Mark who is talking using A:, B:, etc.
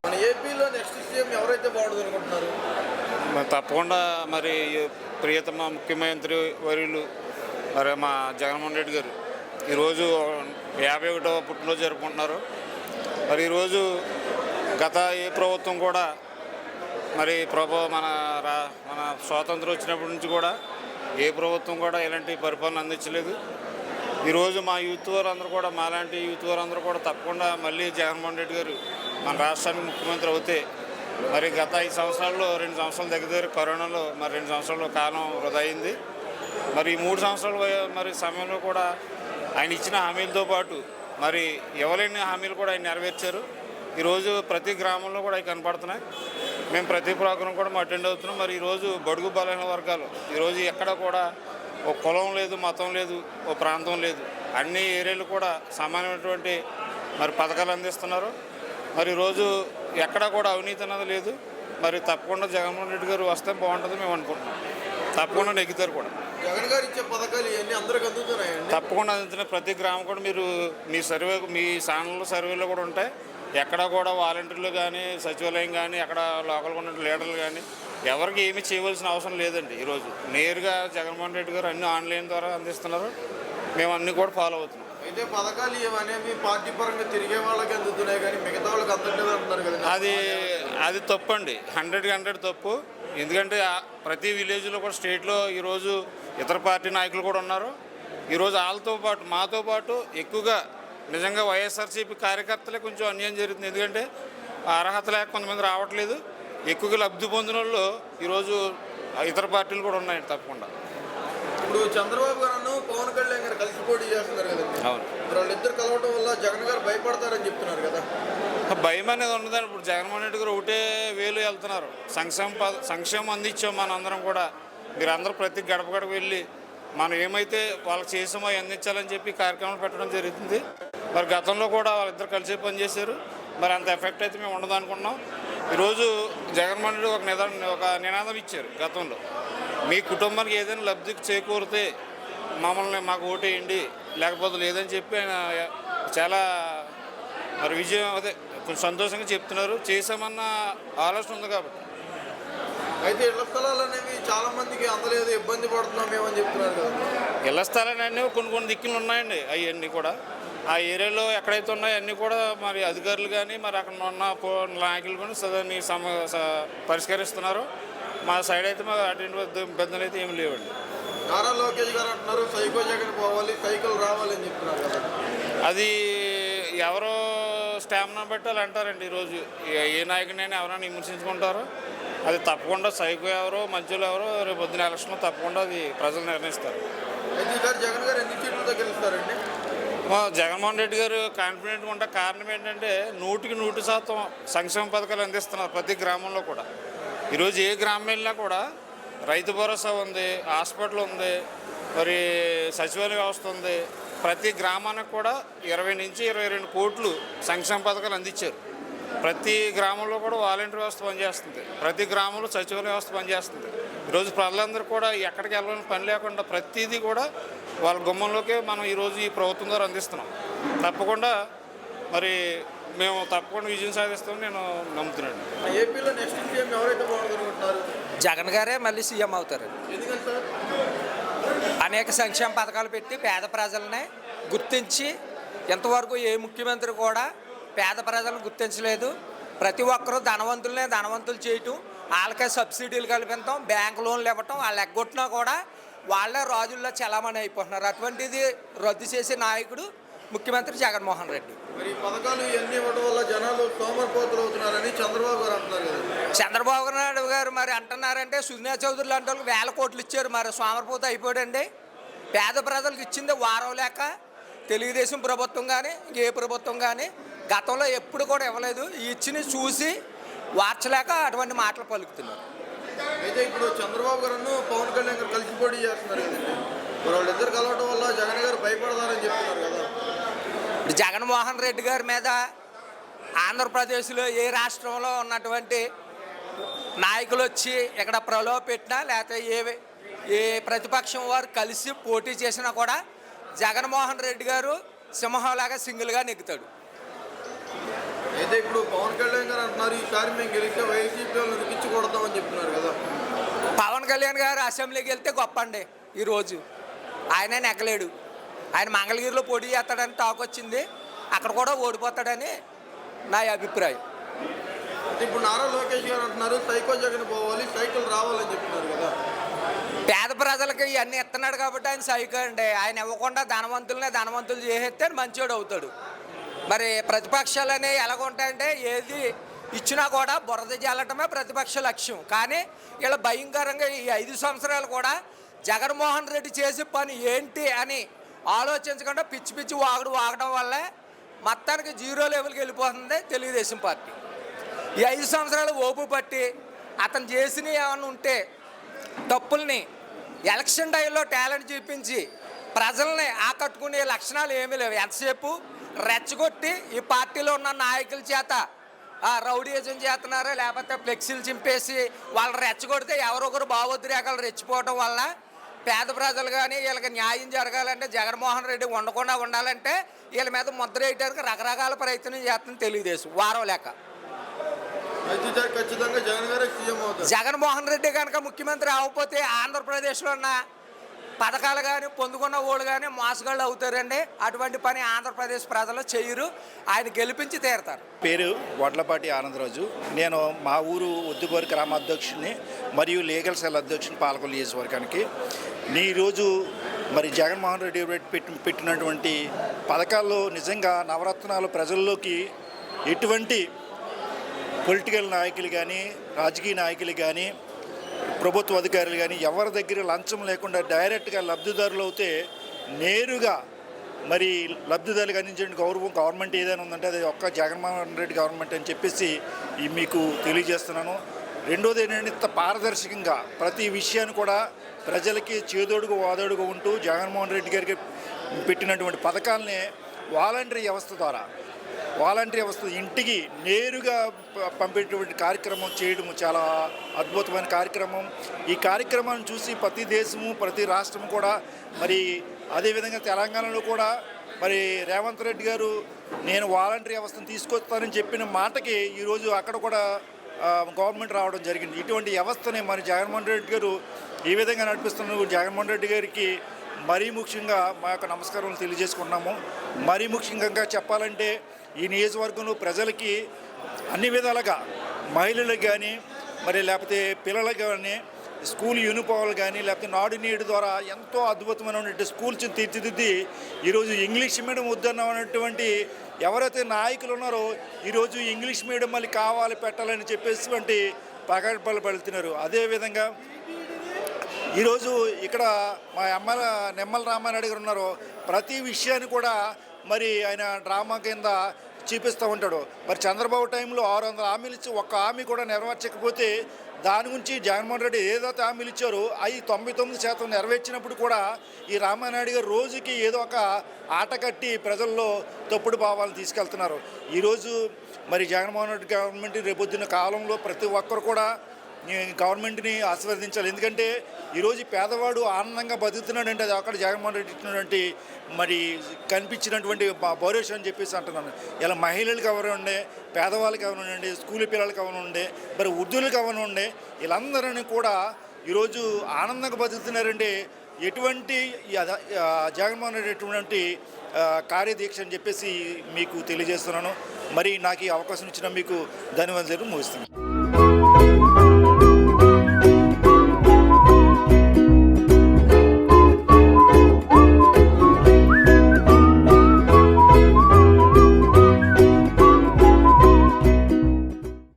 A: మన ఏపీలో next CM ఎవరైతే బాగుంటుంది అనుకుంటున్నారు?
B: తప్పకుండా మరి ప్రియతమ ముఖ్యమంత్రి వర్యులు మరి మా జగన్మోహన్ రెడ్డి గారు ఈరోజు 51వ పుట్టినరోజు జరుపుకుంటున్నారు. మరి ఈరోజు గత ఏ ప్రభుత్వం కూడా మరి మన స్వాతంత్రం వచ్చినప్పటి నుంచి కూడా ఏ ప్రభుత్వం కూడా ఇలాంటి పరిపాలన అందించలేదు. ఈరోజు మా యూత్ వారందరూ కూడా మాలాంటి యూత్ వారందరూ కూడా తప్పకుండా మళ్ళీ జగన్మోహన్ రెడ్డి గారు మన రాష్ట్రానికి ముఖ్యమంత్రి అవుతే మరి గత 5 సంవత్సరాల్లో 2 సంవత్సరాల దగ్గర కరోనాలో మరి 2 సంవత్సరాల కాలం వృధా అయింది. మరి ఈ 3 సంవత్సరాల మరి సమయంలో కూడా ఆయన ఇచ్చిన హామీలతో పాటు మరి ఎవరైనా హామీలు కూడా ఆయన నెరవేర్చారు. ఈరోజు ప్రతి గ్రామంలో కూడా అవి కనపడుతున్నాయి. మేము ప్రతి ప్రోగ్రాం కూడా అటెండ్ అవుతున్నాం. మరి ఈరోజు బడుగు బలహీన వర్గాలు ఈరోజు ఎక్కడ కూడా ఓ కులం లేదు, మతం లేదు, ఓ ప్రాంతం లేదు, అన్ని ఏరియాలు కూడా సమానమైనటువంటి మరి పథకాలు అందిస్తున్నారు. మరి ఈరోజు ఎక్కడ కూడా అవినీతి అన్నది లేదు. మరి తప్పకుండా జగన్మోహన్ రెడ్డి గారు వస్తే బాగుంటుంది మేము అనుకుంటున్నాం. తప్పకుండా నెగ్గుతారు కూడా.
A: జగన్ గారు ఇచ్చే పథకాలు ఇవన్నీ అందరికి అందుతున్నాయండి?
B: తప్పకుండా అందుతున్నాయి. ప్రతి గ్రామం కూడా మీరు మీ ఛానల్లో సర్వేలో కూడా ఉంటాయి. ఎక్కడ కూడా వాలంటీర్లు కానీ సచివాలయం కానీ ఎక్కడ లోకల్గా ఉన్న లీడర్లు కానీ ఎవరికి ఏమీ చేయవలసిన అవసరం లేదండి. ఈరోజు నేరుగా జగన్మోహన్ రెడ్డి గారు అన్ని ఆన్లైన్ ద్వారా అందిస్తున్నారు. మేము అన్నీ కూడా ఫాలో అవుతున్నాం.
A: అయితే పథకాలు ఇవనేవి పార్టీ పరంగా తిరిగే వాళ్ళకి అందుతున్నాయి కానీ మిగతా వాళ్ళకి అందట్లేదు అంటున్నారు కదా.
B: అది తప్పు అండి. 100% తప్పు. ఎందుకంటే ప్రతి విలేజ్లో కూడా స్టేట్లో ఈరోజు ఇతర పార్టీ నాయకులు కూడా ఉన్నారు. ఈరోజు వాళ్ళతో పాటు మాతో పాటు ఎక్కువగా నిజంగా వైఎస్ఆర్సీపీ కార్యకర్తలే కొంచెం అన్యాయం జరుగుతుంది. ఎందుకంటే అర్హత లేక కొంతమంది రావట్లేదు. ఎక్కువగా లబ్ధి పొందిన వాళ్ళు ఈరోజు ఇతర పార్టీలు కూడా ఉన్నాయి. తప్పకుండా
A: ఇప్పుడు చంద్రబాబు గారు పవన్ కళ్యాణ్ గారు కలిసి పోటీ చేస్తున్నారు కదండి.
B: అవును.
A: వాళ్ళిద్దరు కలవడం వల్ల జగన్ గారు భయపడతారని చెప్తున్నారు కదా.
B: భయం అనేది ఉండదండి. ఇప్పుడు జగన్మోహన్ రెడ్డి గారు ఒకటే వేలు వెళ్తున్నారు. సంక్షేమం అందించాం మన అందరం కూడా. మీరందరూ ప్రతి గడప గడప వెళ్ళి మనం ఏమైతే వాళ్ళకి చేసామో అందించాలని చెప్పి కార్యక్రమాలు పెట్టడం జరుగుతుంది. మరి గతంలో కూడా వాళ్ళిద్దరు కలిసి పనిచేశారు. మరి అంత ఎఫెక్ట్ అయితే మేము ఉండదు అనుకున్నాం. ఈరోజు జగన్మోహన్ రెడ్డి ఒక నినాదం ఇచ్చారు గతంలో. మీ కుటుంబానికి ఏదైనా లబ్ధి చేకూరితే మాకు ఓటేయండి, లేకపోతే లేదని చెప్పి ఆయన చాలా మరి విజయం కొంచెం సంతోషంగా చెప్తున్నారు. చేసామన్న ఆలోచన ఉంది కాబట్టి.
A: అయితే ఇళ్ల స్థలాలు అనేవి చాలా మందికి అందలేదు, ఇబ్బంది పడుతున్నాం మేమని చెప్తున్నారు కదా.
B: ఇళ్ల స్థలాలు అనేవి కొన్ని దిక్కులు ఉన్నాయండి. అవన్నీ కూడా ఆ ఏరియాలో ఎక్కడైతే ఉన్నాయో అన్నీ కూడా మరి అధికారులు కానీ మరి అక్కడ ఉన్న నాయకులు కానీ సదాన్ని పరిష్కరిస్తున్నారు. మా సైడ్ అయితే మాకు అటువంటి ఇబ్బందులు అయితే ఏమి లేవండి.
A: నారా లోకేష్ గారు అంటున్నారు సైకో జగన్ పోవాలి, సైకిల్ రావాలని చెప్తున్నారు కదా.
B: అది ఎవరో స్టామినా బట్టి వాళ్ళు అంటారండి. ఈరోజు ఏ నాయకునైనా ఎవరైనా విమర్శించుకుంటారో అది తప్పకుండా సైకో ఎవరో మంచులు ఎవరో రేపు పొద్దున ఎలక్షన్లో తప్పకుండా అది ప్రజలు నిర్ణయిస్తారు.
A: అయితే ఈసారి జగన్ గారు ఎన్ని సీట్లతో గెలుస్తారండి?
B: జగన్మోహన్ రెడ్డి గారు కాన్ఫిడెంట్గా ఉంటే కారణం ఏంటంటే 100% సంక్షేమ పథకాలు అందిస్తున్నారు ప్రతి గ్రామంలో కూడా. ఈరోజు ఏ గ్రామం వెళ్ళినా కూడా రైతు భరోసా ఉంది, హాస్పిటల్ ఉంది, మరి సచివాలయ వ్యవస్థ ఉంది. ప్రతి గ్రామానికి కూడా 20 నుంచి 22 కోట్లు సంక్షేమ పథకాలు అందించారు. ప్రతి గ్రామంలో కూడా వాలంటీర్ వ్యవస్థ పనిచేస్తుంది. ప్రతి గ్రామంలో సచివాలయ వ్యవస్థ పనిచేస్తుంది. ఈరోజు ప్రజలందరూ కూడా ఎక్కడికి వెళ్ళాలని పని లేకుండా ప్రతిదీ కూడా వాళ్ళ గుమ్మంలోకే మనం ఈరోజు ఈ ప్రభుత్వం ద్వారా అందిస్తున్నాం. తప్పకుండా మరి మేము తప్పకుండా విజయం సాధిస్తామని నేను నమ్ముతున్నాను.
A: ఏపీలో నెక్స్ట్ సీఎం ఎవరైతే బాగుందనుకుంటున్నారు?
C: జగన్ గారే మళ్ళీ సీఎం అవుతారు.
A: ఎందుకంటే సార్
C: అనేక సంక్షేమ పథకాలు పెట్టి పేద ప్రజలనే గుర్తించి ఇంతవరకు ఏ ముఖ్యమంత్రి కూడా పేద ప్రజలను గుర్తించలేదు. ప్రతి ఒక్కరూ ధనవంతులు చేయటం, వాళ్ళకే సబ్సిడీలు కల్పించడం, బ్యాంక్ లోన్లు ఇవ్వటం, వాళ్ళు ఎగ్గొట్టినా కూడా వాళ్ళే రాజుల్లో చలామణి అయిపోతున్నారు. అటువంటిది రద్దు చేసే నాయకుడు ముఖ్యమంత్రి జగన్మోహన్ రెడ్డి.
A: మరి పథకాలు ఇవన్నీ ఇవ్వడం వల్ల జనాలు సోమరిపోతులు అవుతున్నారని చంద్రబాబు గారు అంటున్నారు కదా.
C: చంద్రబాబు నాయుడు గారు మరి అంటున్నారంటే సునీతా చౌదరి లాంటి వాళ్ళకి 1000 కోట్లు ఇచ్చారు. మరి సోమరిపోతు అయిపోయాడండి. పేద ప్రజలకు ఇచ్చింది వారం లేక తెలుగుదేశం ప్రభుత్వం కానీ ఏ ప్రభుత్వం కానీ గతంలో ఎప్పుడు కూడా ఇవ్వలేదు. ఇచ్చిన చూసి వార్చలేక అటువంటి మాటలు పలుకుతున్నారు.
A: అయితే ఇప్పుడు చంద్రబాబు గారు పవన్ కళ్యాణ్ గారు కలిసి పోటీ చేస్తున్నారు కదండి. మరి వాళ్ళిద్దరు కలవడం వల్ల జగన్ గారు భయపడతారని చెప్తున్నారు కదా.
C: ఇప్పుడు జగన్మోహన్ రెడ్డి గారి మీద ఆంధ్రప్రదేశ్లో ఏ రాష్ట్రంలో ఉన్నటువంటి నాయకులు వచ్చి ఇక్కడ ప్రలోభ పెట్టినా లేకపోతే ఏ ప్రతిపక్షం వారు కలిసి పోటీ చేసినా కూడా జగన్మోహన్ రెడ్డి గారు సింహంలాగా సింగిల్గా నెగ్గుతాడు.
A: అయితే అంటే ఇప్పుడు పవన్ కళ్యాణ్ గారు అంటున్నారు ఈసారి మేము గెలిస్తే వైసీపీ వాళ్ళు రికిచ్చి కొడతామని చెప్తున్నారు కదా.
C: పవన్ కళ్యాణ్ గారు అసెంబ్లీకి వెళ్తే గొప్ప అండి. ఈరోజు ఆయన నెగ్గలేడు. ఆయన మంగళగిరిలో పోటీ చేస్తాడని టాక్ వచ్చింది. అక్కడ కూడా ఓడిపోతాడని నా అభిప్రాయం.
A: అంటే ఇప్పుడు నారా లోకేష్ గారు అంటున్నారు సైకో జగన్ పోవాలి, సైకిల్ రావాలని చెప్తున్నారు కదా.
C: పేద ప్రజలకి ఇవన్నీ ఇస్తున్నాడు కాబట్టి ఆయన సైకో అండి. ఆయన ఇవ్వకుండా ధనవంతులు చేసేస్తే మంచోడు అవుతాడు. మరి ప్రతిపక్షాలు అనేవి ఎలాగుంటాయంటే ఏది ఇచ్చినా కూడా బురద జల్లటమే ప్రతిపక్ష లక్ష్యం. కానీ ఇలా భయంకరంగా ఈ 5 సంవత్సరాలు కూడా జగన్మోహన్ రెడ్డి చేసే పని ఏంటి అని ఆలోచించకుండా పిచ్చి వాగడం వల్లే మొత్తానికి 0 లెవెల్కి వెళ్ళిపోతుంది తెలుగుదేశం పార్టీ. ఈ 5 సంవత్సరాలు ఓపు పట్టి అతను చేసినవి ఏమైనా ఉంటే తప్పుల్ని ఎలక్షన్ టైంలో టాలెంట్ చూపించి ప్రజల్ని ఆకట్టుకునే లక్షణాలు ఏమీ లేవు. ఎంతసేపు రెచ్చగొట్టి ఈ పార్టీలో ఉన్న నాయకుల చేత రౌడీజం చేస్తున్నారో లేకపోతే ఫ్లెక్సీలు చింపేసి వాళ్ళు రెచ్చగొడితే ఎవరొకరు భావోద్రేకాలు రెచ్చిపోవడం వల్ల పేద ప్రజలు కానీ వీళ్ళకి న్యాయం జరగాలంటే జగన్మోహన్ రెడ్డి ఉండకుండా ఉండాలంటే వీళ్ళ మీద ముద్ర వేయడానికి రకరకాల ప్రయత్నం చేస్తుంది తెలుగుదేశం వారం లేక.
A: ఖచ్చితంగా జగన్ గారే సీఎం అవుతారు.
C: జగన్మోహన్ రెడ్డి కనుక ముఖ్యమంత్రి అవ్వకపోతే ఆంధ్రప్రదేశ్లో ఉన్న పథకాలు కానీ పొందుకున్న వాళ్ళు కానీ మోసగాళ్ళు అవుతారండి. అటువంటి పని ఆంధ్రప్రదేశ్ ప్రజలు చేయరు. ఆయన గెలిపించి తీరుతారు.
D: పేరు వడ్లపాటి ఆనందరాజు. నేను మా ఊరు ఉద్దుగోరు గ్రామాధ్యక్షుడిని మరియు లీగల్ సెల్ అధ్యక్షుని పాలకొల్లు నియోజకవర్గానికి. ఈరోజు మరి జగన్మోహన్ రెడ్డి పెట్టినటువంటి పథకాల్లో నిజంగా నవరత్నాలు ప్రజల్లోకి ఎటువంటి పొలిటికల్ నాయకులు కానీ రాజకీయ నాయకులు కానీ ప్రభుత్వ అధికారులు కానీ ఎవరి దగ్గర లంచం లేకుండా డైరెక్ట్గా లబ్ధిదారులు అవుతే నేరుగా మరి లబ్ధిదారులకు అందించే గవర్నమెంట్ ఏదైనా ఉందంటే అది ఒక్క జగన్మోహన్ రెడ్డి గవర్నమెంట్ అని చెప్పేసి మీకు తెలియజేస్తున్నాను. రెండోది ఏంటంటే ఇంత పారదర్శకంగా ప్రతి విషయాన్ని కూడా ప్రజలకి చేదోడుగా వాదోడుగా ఉంటూ జగన్మోహన్ రెడ్డి గారికి పెట్టినటువంటి పథకాలని వాలంటరీ వ్యవస్థ ఇంటికి నేరుగా పంపేటువంటి కార్యక్రమం చేయడం చాలా అద్భుతమైన కార్యక్రమం. ఈ కార్యక్రమాన్ని చూసి ప్రతి దేశము ప్రతి రాష్ట్రం కూడా మరి అదేవిధంగా తెలంగాణలో కూడా మరి రేవంత్ రెడ్డి గారు నేను వాలంటరీ వ్యవస్థను తీసుకొస్తానని చెప్పిన మాటకి ఈరోజు అక్కడ కూడా గవర్నమెంట్ రావడం జరిగింది. ఇటువంటి వ్యవస్థని మరి జగన్మోహన్ రెడ్డి గారు ఈ విధంగా నడిపిస్తున్నారు. జగన్మోహన్ రెడ్డి గారికి మరీ ముఖ్యంగా మా యొక్క నమస్కారం తెలియజేసుకుంటున్నాము. మరీ ముఖ్యంగా చెప్పాలంటే ఈ నియోజకవర్గంలో ప్రజలకి అన్ని విధాలుగా మహిళలకు కానీ మరి లేకపోతే పిల్లలకు కానీ స్కూల్ యూనిఫామ్లు కానీ లేకపోతే నాడు నేడు ద్వారా ఎంతో అద్భుతమైనటువంటి స్కూల్స్ తీర్చిదిద్ది ఈరోజు ఇంగ్లీష్ మీడియం వద్దన్నటువంటి ఎవరైతే నాయకులు ఉన్నారో ఈరోజు ఇంగ్లీష్ మీడియం మళ్ళీ కావాలి పెట్టాలని చెప్పేసి ప్రకటనలు పడుతున్నారు. అదేవిధంగా ఈరోజు ఇక్కడ మా నిమ్మల రామానాయుడు గారు ఉన్నారు. ప్రతి విషయాన్ని కూడా మరి ఆయన డ్రామా కింద చూపిస్తూ ఉంటాడు. మరి చంద్రబాబు టైంలో 600 హామీలు ఇచ్చి ఒక్క హామీ కూడా నెరవేర్చకపోతే దాని గురించి జగన్మోహన్ రెడ్డి ఏదైతే హామీలు ఇచ్చారో అవి 99% నెరవేర్చినప్పుడు కూడా ఈ రామానాయుడు గారు రోజుకి ఏదో ఒక ఆట కట్టి ప్రజల్లో తప్పుడు భావాలు తీసుకెళ్తున్నారు. ఈరోజు మరి జగన్మోహన్ రెడ్డి గవర్నమెంట్ రేపొద్దున్న కాలంలో ప్రతి ఒక్కరు కూడా గవర్నమెంట్ని ఆశీర్వదించాలి. ఎందుకంటే ఈరోజు పేదవాడు ఆనందంగా బతుకుతున్నాడంటే అది అక్కడ జగన్మోహన్ రెడ్డి ఇచ్చినటువంటి మరి కనిపించినటువంటి భరోసా అని చెప్పేసి అంటున్నాను. ఇలా మహిళలకు ఎవరుండే, పేదవాళ్ళకి ఎవరుండే, స్కూల్ పిల్లలకి ఎవరుండే, మరి వృద్ధులకు ఎవరుండే, వీళ్ళందరినీ కూడా ఈరోజు ఆనందంగా బతుకుతున్నారంటే ఎటువంటి జగన్మోహన్ రెడ్డి ఎటువంటి కార్యదీక్ష అని చెప్పేసి మీకు తెలియజేస్తున్నాను. మరి నాకు ఈ అవకాశం ఇచ్చిన మీకు ధన్యవాదాలు ముగిస్తున్నాను.